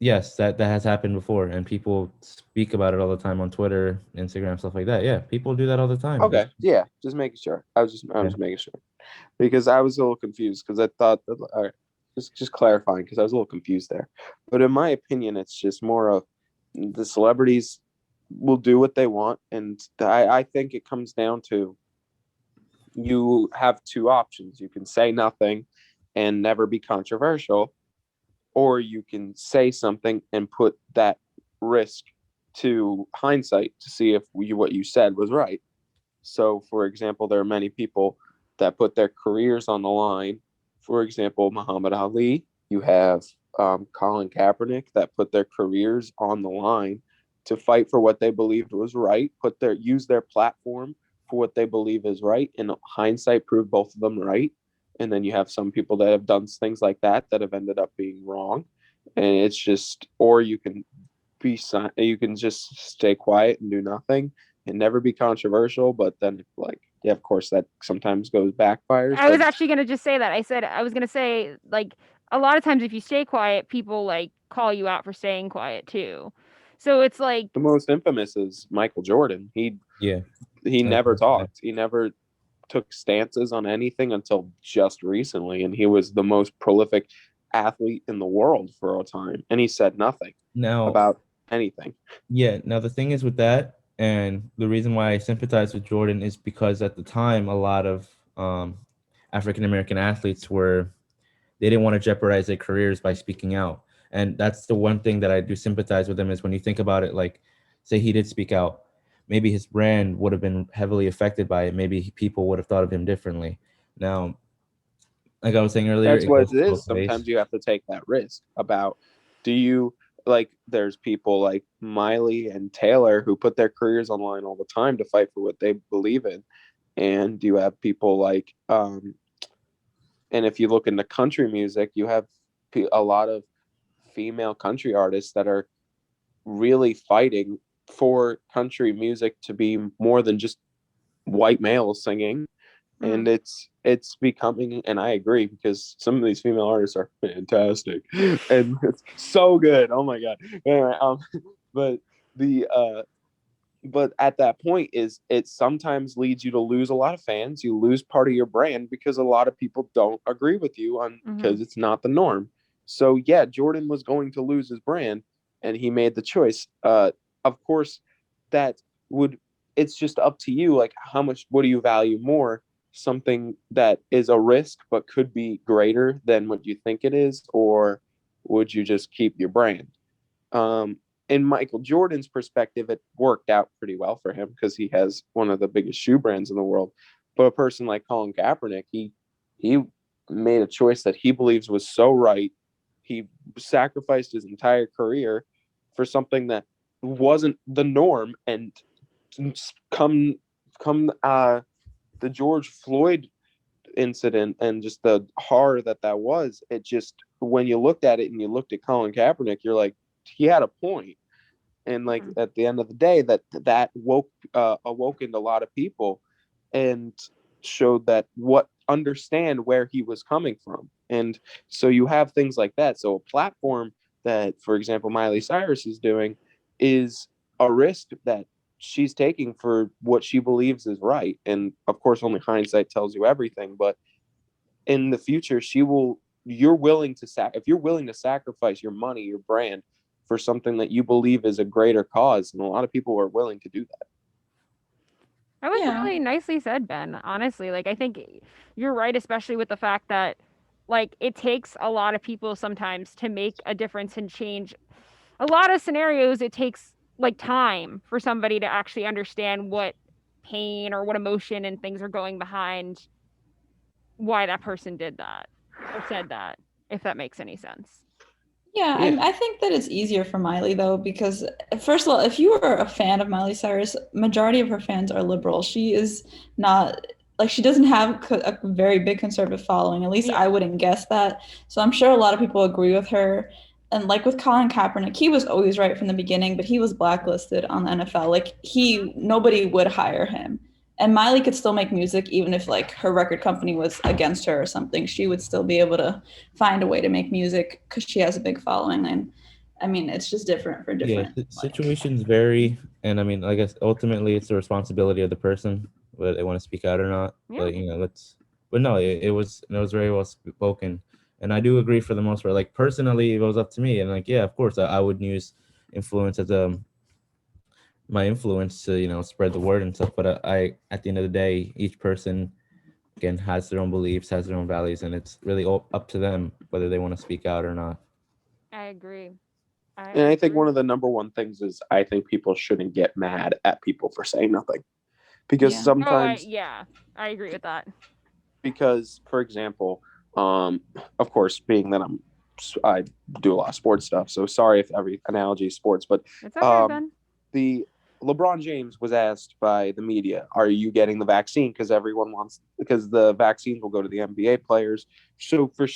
Yes, that has happened before, and people speak about it all the time on Twitter, Instagram, stuff like that. Yeah, people do that all the time. Okay, yeah, just making sure. I was making sure, because I was a little confused, because I thought that, all right, just clarifying, because I was a little confused there. But in my opinion, it's just more of the celebrities will do what they want, and I think it comes down to, you have two options. You can say nothing and never be controversial, or you can say something and put that risk to hindsight to see if what you said was right. So, for example, there are many people that put their careers on the line. For example, Muhammad Ali. You have Colin Kaepernick that put their careers on the line to fight for what they believed was right. Use their platform for what they believe is right. In hindsight, prove both of them right. And then you have some people that have done things like that have ended up being wrong. And it's just, or you can just stay quiet and do nothing and never be controversial. But then, like, yeah, of course, that sometimes backfires. I was actually going to just say that. I was going to say, like, a lot of times if you stay quiet, people like call you out for staying quiet too. So it's like, the most infamous is Michael Jordan. He never talked. He never took stances on anything until just recently, and he was the most prolific athlete in the world for a time, and he said nothing about anything. Yeah. Now the thing is with that, and the reason why I sympathize with Jordan is because at the time, a lot of African American athletes they didn't want to jeopardize their careers by speaking out. And that's the one thing that I do sympathize with him, is when you think about it, like, say he did speak out, maybe his brand would have been heavily affected by it. Maybe people would have thought of him differently. Now, like I was saying earlier, that's what it is. Sometimes you have to take that risk about, there's people like Miley and Taylor who put their careers on the line all the time to fight for what they believe in. And you have people like, and if you look into country music, you have a lot of female country artists that are really fighting for country music to be more than just white males singing. And it's becoming, and I agree, because some of these female artists are fantastic and it's so good. Oh my god. Anyway, but at that point, it sometimes leads you to lose a lot of fans. You lose part of your brand because a lot of people don't agree with you because it's not the norm. So yeah, Jordan was going to lose his brand, and he made the choice. Of course, that would, it's just up to you. Like, what do you value more? Something that is a risk but could be greater than what you think it is, or would you just keep your brand? In Michael Jordan's perspective, it worked out pretty well for him because he has one of the biggest shoe brands in the world. But a person like Colin Kaepernick, he made a choice that he believes was so right. He sacrificed his entire career for something that wasn't the norm. And come the George Floyd incident and just the horror that was, it just, when you looked at it and you looked at Colin Kaepernick, you're like, he had a point. And like at the end of the day, that awokened a lot of people and showed that understand where he was coming from. And so you have things like that. So a platform that, for example, Miley Cyrus is doing is a risk that she's taking for what she believes is right. And of course, only hindsight tells you everything. But in the future, if you're willing to sacrifice your money, your brand, for something that you believe is a greater cause, and a lot of people are willing to do that. That was Yeah. really nicely said, Ben. Honestly, like I think you're right, especially with the fact that like it takes a lot of people sometimes to make a difference and change. A lot of scenarios, it takes like time for somebody to actually understand what pain or what emotion and things are going behind why that person did that or said that, if that makes any sense. Yeah, Yeah. I think that it's easier for Miley though, because first of all, if you are a fan of Miley Cyrus, majority of her fans are liberal. She is not like she doesn't have a very big conservative following. At least Yeah. I wouldn't guess that. So I'm sure a lot of people agree with her. And like with Colin Kaepernick, he was always right from the beginning, but he was blacklisted on the NFL. Like nobody would hire him. And Miley could still make music even if like her record company was against her or something. She would still be able to find a way to make music because she has a big following. And I mean, it's just different for different. Situations vary, and I mean, I guess ultimately it's the responsibility of the person whether they want to speak out or not. Yeah. But but no, it was very well spoken, and I do agree for the most part. Like personally, if it was up to me, and like yeah, of course, I would use influence as my influence to spread the word and stuff. But I at the end of the day, each person again has their own beliefs, has their own values, and it's really up to them whether they want to speak out or not. I agree. And I think one of the number one things is I think people shouldn't get mad at people for saying nothing, because Yeah. sometimes I agree with that. Because, for example, of course, being that I do a lot of sports stuff, so sorry if every analogy is sports, but It's okay, Ben. the LeBron James was asked by the media, "Are you getting the vaccine?" Because because the vaccines will go to the NBA players. So for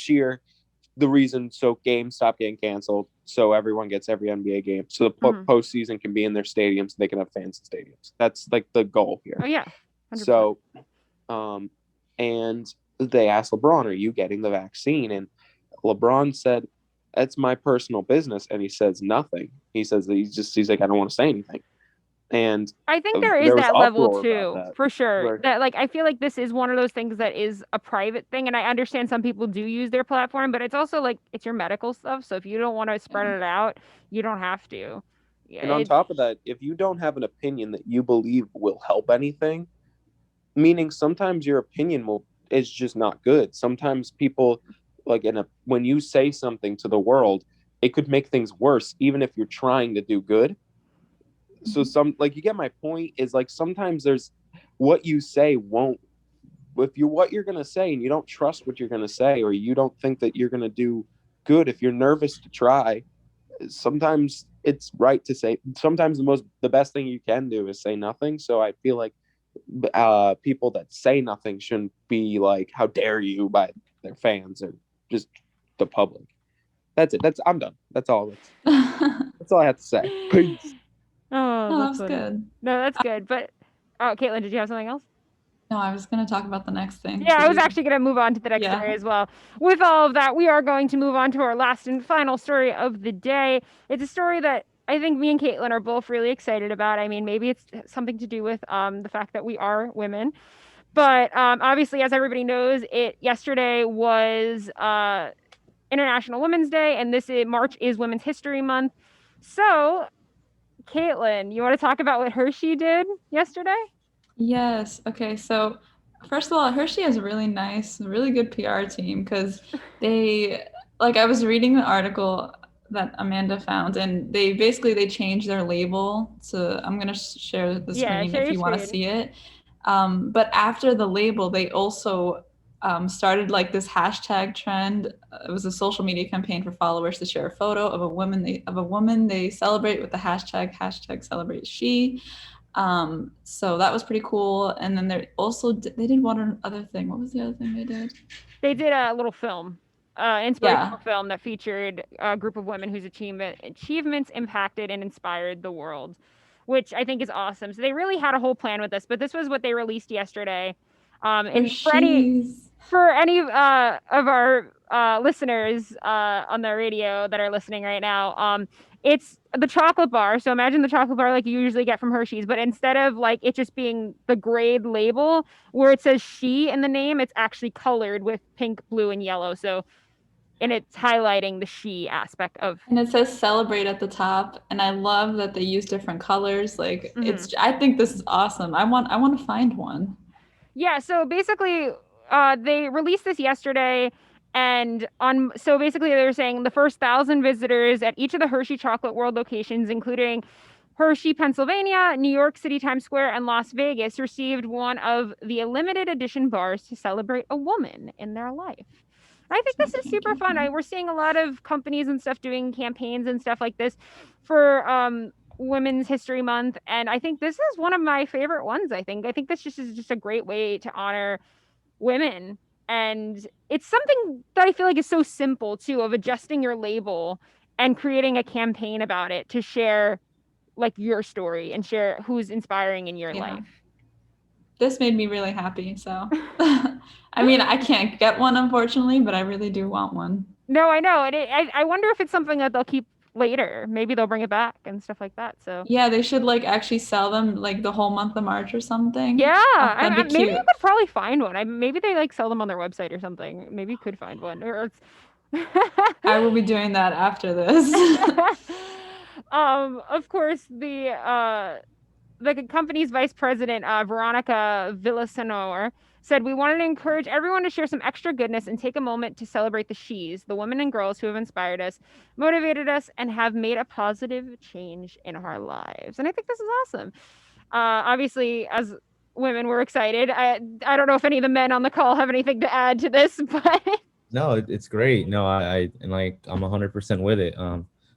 the reason, so games stop getting canceled, so everyone gets every NBA game, so the postseason can be in their stadiums, they can have fans in stadiums. That's like the goal here. Oh yeah. 100%. So, and they asked LeBron, "Are you getting the vaccine?" And LeBron said, "That's my personal business," and he says nothing. He says that he's like, "I don't want to say anything." And I think there is that level too, for sure. Right. That I feel like this is one of those things that is a private thing, and I understand some people do use their platform, but it's also like it's your medical stuff. So if you don't want to spread it out, you don't have to. Yeah, and on top of that, if you don't have an opinion that you believe will help anything, meaning sometimes your opinion is just not good. Sometimes people when you say something to the world, it could make things worse, even if you're trying to do good. So you get my point, is like sometimes there's what you say won't, what you're going to say and you don't trust what you're going to say, or you don't think that you're going to do good, if you're nervous to try, sometimes it's right to say, sometimes the best thing you can do is say nothing. So I feel like people that say nothing shouldn't be like, how dare you, by their fans or just the public. That's it. I'm done. That's all I have to say. Peace. Oh, that's good. No, that's good. But Caitlin, did you have something else? No, I was going to talk about the next thing. Yeah, I was actually going to move on to the next story as well. With all of that, we are going to move on to our last and final story of the day. It's a story that I think me and Caitlin are both really excited about. I mean, maybe it's something to do with the fact that we are women. But obviously, as everybody knows, yesterday was International Women's Day, and March is Women's History Month. So Caitlin, you want to talk about what Hershey did yesterday? Yes. Okay. So, first of all, Hershey has a really nice, really good PR team because I was reading the article that Amanda found, and they changed their label. So I'm gonna share the Yeah, screen share if your you want to screen. see it. But after the label, they also started like this hashtag trend. It was a social media campaign for followers to share a photo of a woman they celebrate with the hashtag celebrate she. So that was pretty cool. And then they did one other thing. What was the other thing they did? They did a little film, inspirational Yeah. film that featured a group of women whose achievements impacted and inspired the world, which I think is awesome. So they really had a whole plan with this, but this was what they released yesterday. And Hershey's. for any of our listeners on the radio that are listening right now, it's the chocolate bar. So imagine the chocolate bar like you usually get from Hershey's, but instead of like it just being the grade label where it says she in the name, it's actually colored with pink, blue, and yellow. So, and it's highlighting the she aspect of. And it says celebrate at the top. And I love that they use different colors. Like I think this is awesome. I want to find one. Yeah, so basically, they released this yesterday, and so basically they were saying the first 1,000 visitors at each of the Hershey Chocolate World locations, including Hershey, Pennsylvania, New York City, Times Square, and Las Vegas, received one of the limited edition bars to celebrate a woman in their life. I think this is super fun. We're seeing a lot of companies and stuff doing campaigns and stuff like this for Women's History Month, and I think this is one of my favorite ones. I think this is just a great way to honor women, and it's something that I feel like is so simple too, of adjusting your label and creating a campaign about it to share like your story and share who's inspiring in your life. This made me really happy. So, I mean, I can't get one unfortunately, but I really do want one. No, I know, and I wonder if it's something that they'll keep later. Maybe they'll bring it back and stuff like that. So yeah, they should like actually sell them like the whole month of March or something. Yeah, That'd be maybe cute. you could probably find one. Maybe they like sell them on their website or something. Maybe you could find one. Or I will be doing that after this. Of course, the company's vice president, Veronica Villasenor, said, "We wanted to encourage everyone to share some extra goodness and take a moment to celebrate the she's, the women and girls who have inspired us, motivated us, and have made a positive change in our lives." And I think this is awesome. Obviously, as women, we're excited. I don't know if any of the men on the call have anything to add to this, but No, it's great. No, I'm 100% with it.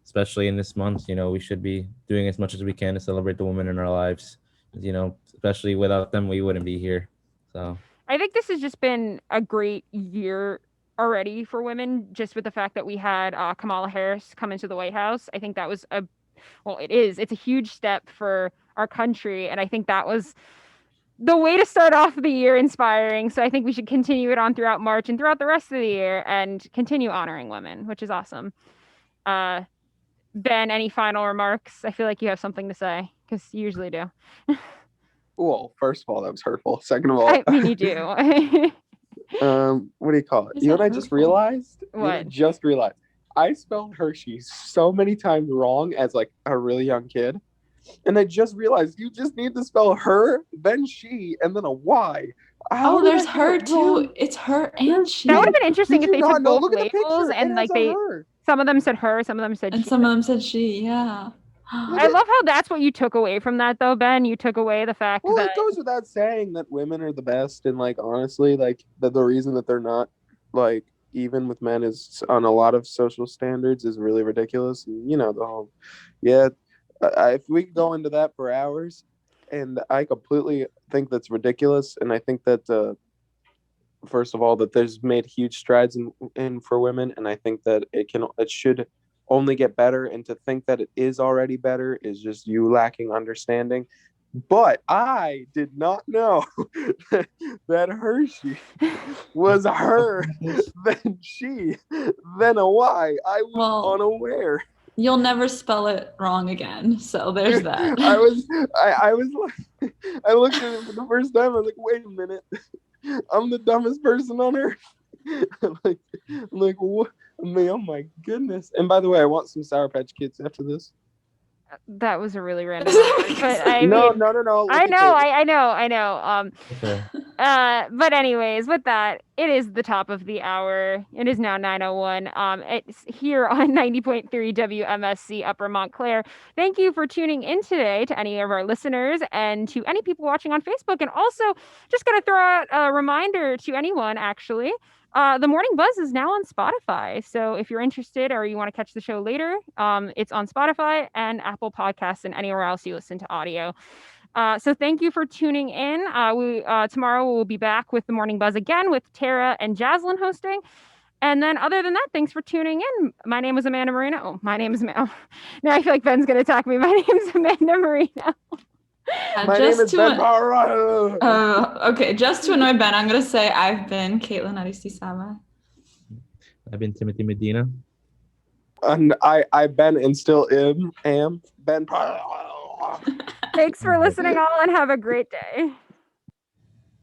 Especially in this month, we should be doing as much as we can to celebrate the women in our lives. Especially without them, we wouldn't be here. So I think this has just been a great year already for women, just with the fact that we had Kamala Harris come into the White House. I think that was it's a huge step for our country, and I think that was the way to start off the year inspiring. So I think we should continue it on throughout March and throughout the rest of the year and continue honoring women, which is awesome. Ben, any final remarks? I feel like you have something to say because you usually do. Well, first of all, that was hurtful. Second of all, I mean, you do. What do you call it? Is You know that what I just hurtful? realized? What? I spelled Hershey so many times wrong as like a really young kid. And I just realized you just need to spell her, then she, and then a Y. How did I There's get her it wrong? too. It's her and she. That would have been interesting Did if you they not took know? both Look at the labels picture. and It like has a her. some of them said her, some of them said And she. some of them said she, yeah. I love how that's what you took away from that, though, Ben. You took away the fact Well, that it goes without saying that women are the best, and like honestly, like the reason that they're not like even with men is on a lot of social standards is really ridiculous. And the whole, yeah. If we could go into that for hours, and I completely think that's ridiculous, and I think that first of all that there's made huge strides in for women, and I think that it should only get better, and to think that it is already better is just you lacking understanding. But I did not know that Hershey was her, then she, then a Y. I was unaware. You'll never spell it wrong again. So there's that. I was like, I looked at it for the first time. I was like, wait a minute, I'm the dumbest person on earth. I'm like, what? I mean, oh my goodness. And by the way, I want some Sour Patch Kids after this. That was a really random hour, but I No. mean, Look I at know, Caitlin. I know. Okay. But anyways, with that, it is the top of the hour. It is now 9:01. It's here on 90.3 WMSC Upper Montclair. Thank you for tuning in today to any of our listeners and to any people watching on Facebook. And also, just gonna throw out a reminder to anyone actually. The Morning Buzz is now on Spotify. So if you're interested or you want to catch the show later, it's on Spotify and Apple Podcasts and anywhere else you listen to audio. So thank you for tuning in. Tomorrow we'll be back with the Morning Buzz again with Tara and Jaslyn hosting. And then other than that, thanks for tuning in. My name is Amanda Marino. Oh, my name is Now I feel like Ben's going to attack me. My name is Amanda Marino. My name is Ben Barra. Okay, just to annoy Ben, I'm gonna say I've been Caitlin Aristisama. I've been Timothy Medina. And I've been and still am Ben. Thanks for listening all and have a great day.